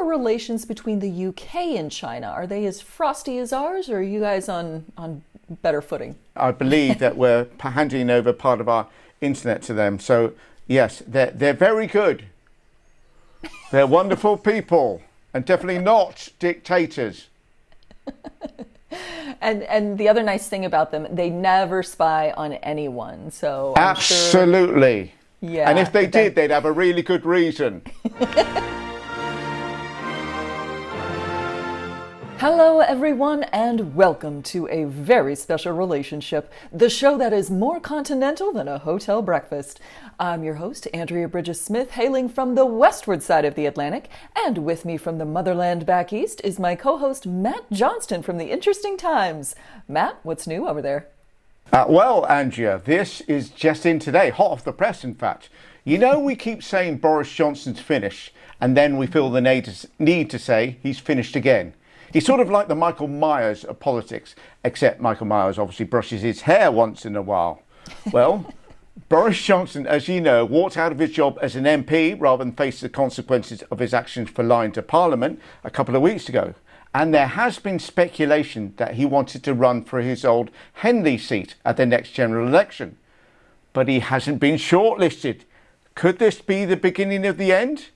are relations between the UK and China? Are they as frosty as ours, or are you guys on better footing? I believe that we're handing over part of our internet to them. So, yes, they're very good. They're wonderful people and definitely not dictators. And the other nice thing about them, they never spy on anyone. So I'm absolutely. Sure, yeah. And if they did, they'd have a really good reason. Hello, everyone, and welcome to a very special relationship, the show that is more continental than a hotel breakfast. I'm your host, Andrea Bridges-Smith, hailing from the westward side of the Atlantic, and with me from the motherland back east is my co-host, Matt Johnston from the Interesting Times. Matt, what's new over there? Well, Andrea, this is just in today, hot off the press, in fact. You know, we keep saying Boris Johnson's finished, and then we feel the need to say he's finished again. He's sort of like the Michael Myers of politics, except Michael Myers obviously brushes his hair once in a while. Well, Boris Johnson, as you know, walked out of his job as an MP rather than face the consequences of his actions for lying to Parliament a couple of weeks ago. And there has been speculation that he wanted to run for his old Henley seat at the next general election. But he hasn't been shortlisted. Could this be the beginning of the end?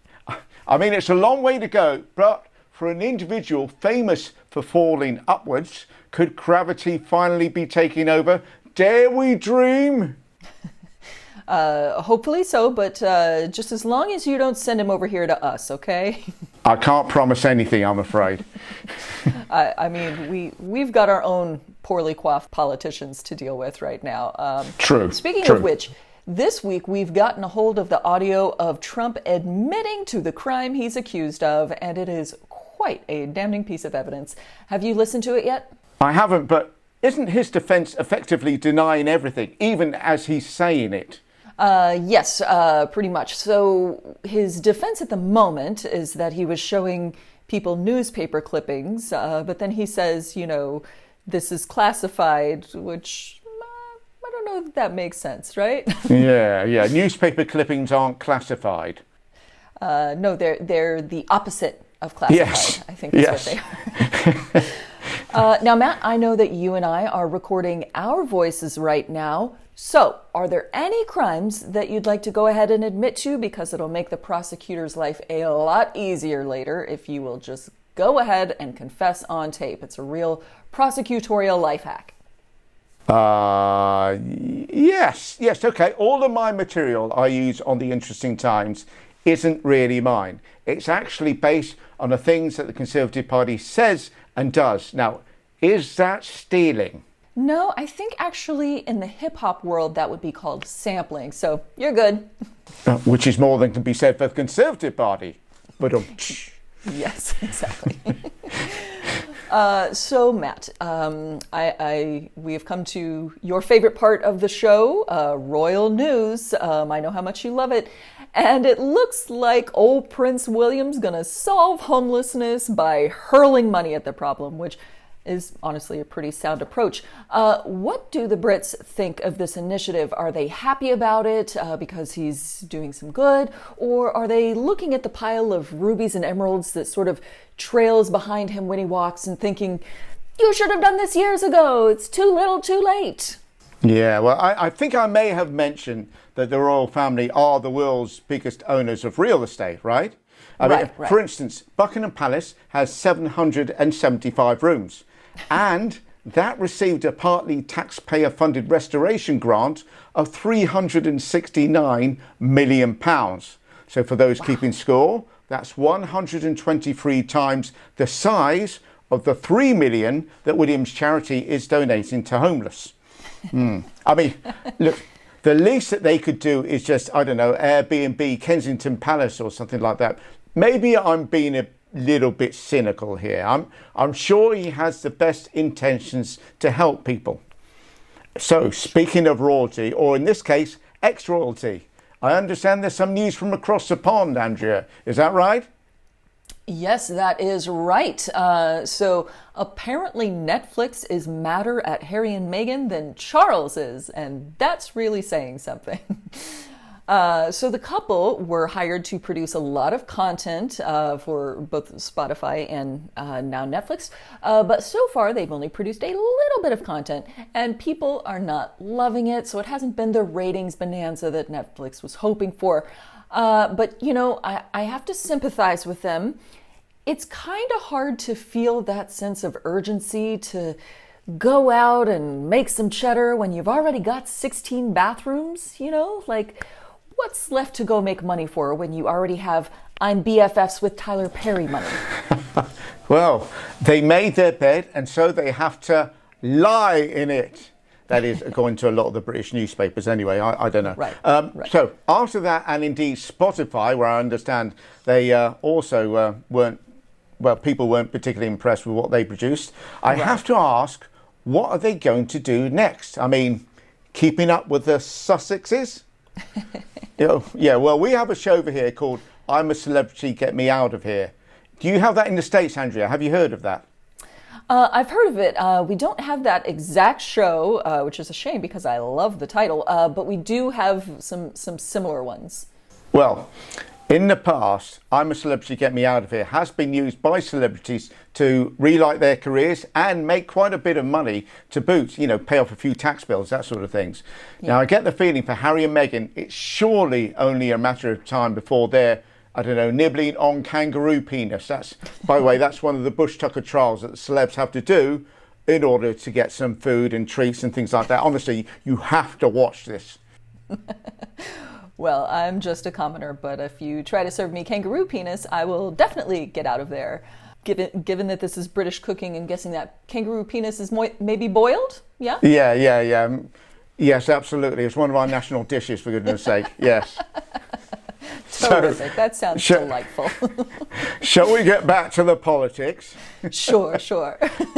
I mean, it's a long way to go, but for an individual famous for falling upwards, could gravity finally be taking over? Dare we dream? Hopefully so, but just as long as you don't send him over here to us, okay? I can't promise anything, I'm afraid. I mean, we've got our own poorly coiffed politicians to deal with right now. True. Speaking of which, this week we've gotten a hold of the audio of Trump admitting to the crime he's accused of, and it is quite a damning piece of evidence. Have you listened to it yet? I haven't, but isn't his defense effectively denying everything, even as he's saying it? Yes, pretty much. So his defense at the moment is that he was showing people newspaper clippings, but then he says, you know, this is classified, which I don't know if that makes sense, right? Yeah. Newspaper clippings aren't classified. No, they're the opposite of classified. Yes. I think that's what they are. Now, Matt, I know that you and I are recording our voices right now. So, are there any crimes that you'd like to go ahead and admit to? Because it'll make the prosecutor's life a lot easier later if you will just go ahead and confess on tape. It's a real prosecutorial life hack. Yes, okay. All of my material I use on the Interesting Times isn't really mine. It's actually based on the things that the Conservative Party says and does. Now, is that stealing? No, I think actually in the hip-hop world that would be called sampling, so you're good. Which is more than can be said for the Conservative Party. But yes, exactly. So Matt, we have come to your favorite part of the show, royal news. I know how much you love it. And it looks like old Prince William's gonna solve homelessness by hurling money at the problem, which is honestly a pretty sound approach. What do the Brits think of this initiative? Are they happy about it because he's doing some good? Or are they looking at the pile of rubies and emeralds that sort of trails behind him when he walks and thinking, you should have done this years ago. It's too little, too late. Yeah, well, I think I may have mentioned that the royal family are the world's biggest owners of real estate, right? I mean, for instance, Buckingham Palace has 775 rooms. And that received a partly taxpayer-funded restoration grant of £369 million. So for those keeping score, that's 123 times the size of the £3 million that William's charity is donating to homeless. I mean, look, the least that they could do is just, I don't know, Airbnb Kensington Palace or something like that. Maybe I'm being a little bit cynical here. I'm sure he has the best intentions to help people. So, speaking of royalty, or in this case, ex-royalty, I understand there's some news from across the pond, Andrea. Is that right? Yes, that is right. So apparently Netflix is madder at Harry and Meghan than Charles is, and that's really saying something. So the couple were hired to produce a lot of content for both Spotify and now Netflix. But so far, they've only produced a little bit of content, and people are not loving it. So it hasn't been the ratings bonanza that Netflix was hoping for. But, I have to sympathize with them. It's kind of hard to feel that sense of urgency to go out and make some cheddar when you've already got 16 bathrooms, Like, what's left to go make money for when you already have I'm BFFs with Tyler Perry money? Well, they made their bed, and so they have to lie in it. That is, according to a lot of the British newspapers anyway. I don't know. Right. So after that, and indeed Spotify, where I understand they also people weren't particularly impressed with what they produced. I have to ask, what are they going to do next? I mean, keeping up with the Sussexes? Yeah, well, we have a show over here called I'm a Celebrity, Get Me Out of Here. Do you have that in the States, Andrea? Have you heard of that? I've heard of it. We don't have that exact show, which is a shame because I love the title, but we do have some similar ones. Well, in the past, I'm a Celebrity, Get Me Out of Here has been used by celebrities to relight their careers and make quite a bit of money to boot, pay off a few tax bills, that sort of things. Yeah. Now, I get the feeling for Harry and Meghan, it's surely only a matter of time before they're, nibbling on kangaroo penis. That's, by the way, that's one of the Bush Tucker trials that the celebs have to do in order to get some food and treats and things like that. Honestly, you have to watch this. Well, I'm just a commoner, but if you try to serve me kangaroo penis, I will definitely get out of there. Given that this is British cooking, I'm guessing that kangaroo penis is maybe boiled? Yeah? Yeah. Yes, absolutely. It's one of our national dishes, for goodness sake. Yes. Terrific. That sounds delightful. Shall we get back to the politics? Sure.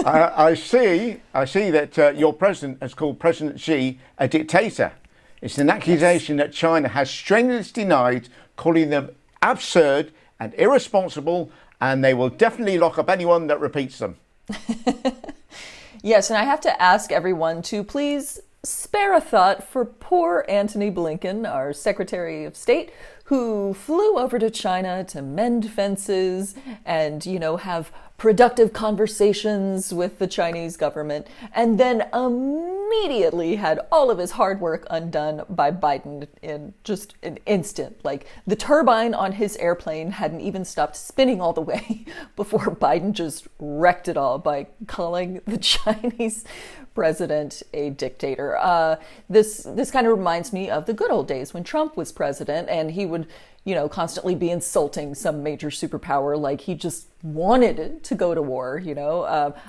I see that your president has called President Xi a dictator. It's an accusation that China has strenuously denied, calling them absurd and irresponsible, and they will definitely lock up anyone that repeats them. Yes, and I have to ask everyone to please spare a thought for poor Antony Blinken, our Secretary of State, who flew over to China to mend fences and, have productive conversations with the Chinese government, and then immediately had all of his hard work undone by Biden in just an instant. Like, the turbine on his airplane hadn't even stopped spinning all the way before Biden just wrecked it all by calling the Chinese president a dictator. This kind of reminds me of the good old days when Trump was president, and he would constantly be insulting some major superpower like he just wanted to go to war,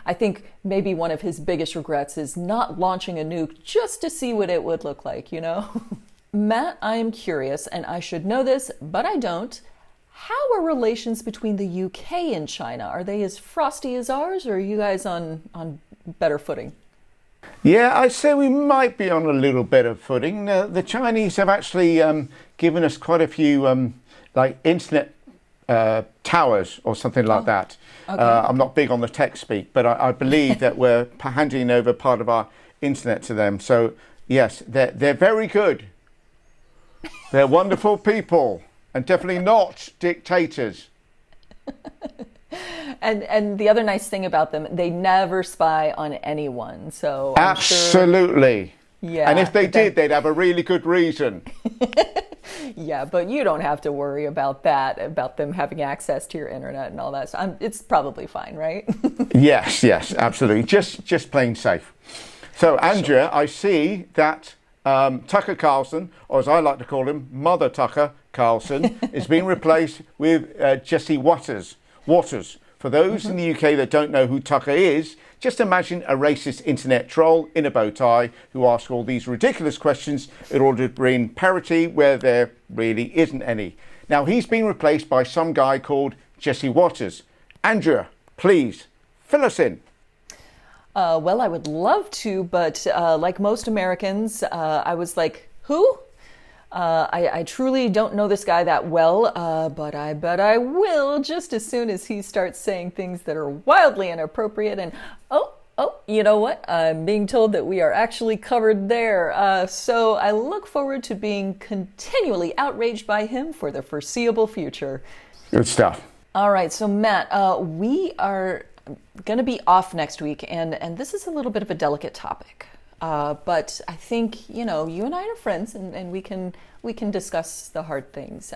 I think maybe one of his biggest regrets is not launching a nuke just to see what it would look like, Matt, I am curious, and I should know this, but I don't. How are relations between the UK and China? Are they as frosty as ours, or are you guys on better footing? Yeah, I'd say we might be on a little bit of footing. The Chinese have actually given us quite a few internet towers or something like that. Okay. I'm not big on the tech speak, but I believe that we're handing over part of our internet to them. So yes, they're very good. They're wonderful people, and definitely not dictators. And the other nice thing about them, they never spy on anyone. So I'm absolutely. Sure, yeah. And if they did, they'd have a really good reason. Yeah, but you don't have to worry about that, about them having access to your internet and all that. So it's probably fine, right? Yes, absolutely. Just plain safe. So, Andrea, sure. I see that Tucker Carlson, or as I like to call him, Mother Tucker Carlson, is being replaced with Jesse Waters. For those in the UK that don't know who Tucker is, just imagine a racist internet troll in a bow tie who asks all these ridiculous questions in order to bring parity where there really isn't any. Now, he's been replaced by some guy called Jesse Waters. Andrea, please, fill us in. Well, I would love to, but like most Americans, I was like, who? I truly don't know this guy that well, but I bet I will just as soon as he starts saying things that are wildly inappropriate. And Oh, you know what? I'm being told that we are actually covered there. So I look forward to being continually outraged by him for the foreseeable future. Good stuff. All right, so Matt, we are going to be off next week, and this is a little bit of a delicate topic. But I think, you and I are friends, and we can discuss the hard things.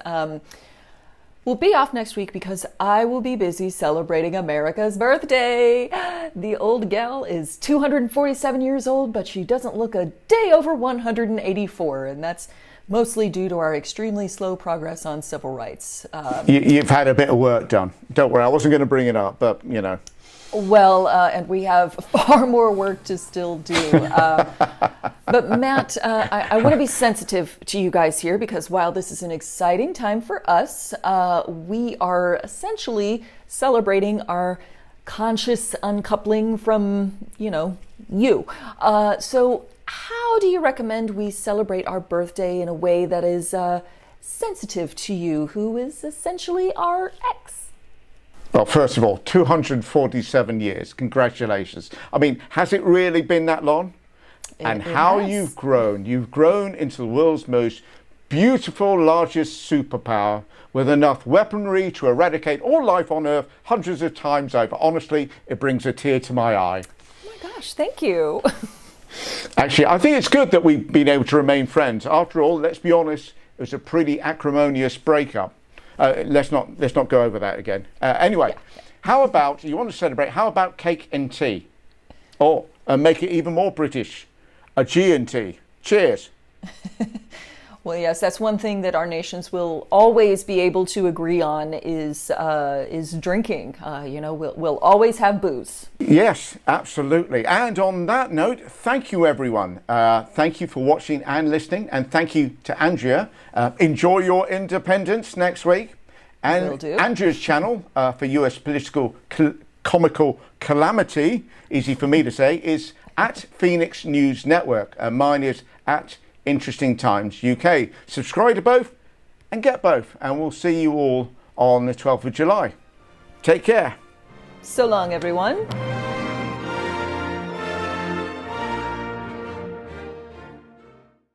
We'll be off next week because I will be busy celebrating America's birthday. The old gal is 247 years old, but she doesn't look a day over 184, and that's mostly due to our extremely slow progress on civil rights. You've had a bit of work done. Don't worry, I wasn't going to bring it up, but Well, and we have far more work to still do. But Matt, I want to be sensitive to you guys here because while this is an exciting time for us, we are essentially celebrating our conscious uncoupling from, you. So how do you recommend we celebrate our birthday in a way that is sensitive to you, who is essentially our ex? Well, first of all, 247 years. Congratulations. I mean, has it really been that long? And how you've grown. You've grown into the world's most beautiful, largest superpower with enough weaponry to eradicate all life on Earth hundreds of times over. Honestly, it brings a tear to my eye. Oh my gosh, thank you. Actually, I think it's good that we've been able to remain friends. After all, let's be honest, it was a pretty acrimonious breakup. Let's not go over that again. Anyway, How about, you want to celebrate, how about cake and tea? Or make it even more British, a G&T. Cheers. Well, yes, that's one thing that our nations will always be able to agree on is drinking. We'll always have booze. Yes, absolutely. And on that note, thank you, everyone. Thank you for watching and listening. And thank you to Andrea. Enjoy your independence next week. And Will do. Andrea's channel for US political comical calamity, easy for me to say, is at Phoenix News Network. And mine is at Interesting Times UK. Subscribe to both and get both. And we'll see you all on the 12th of July. Take care. So long, everyone.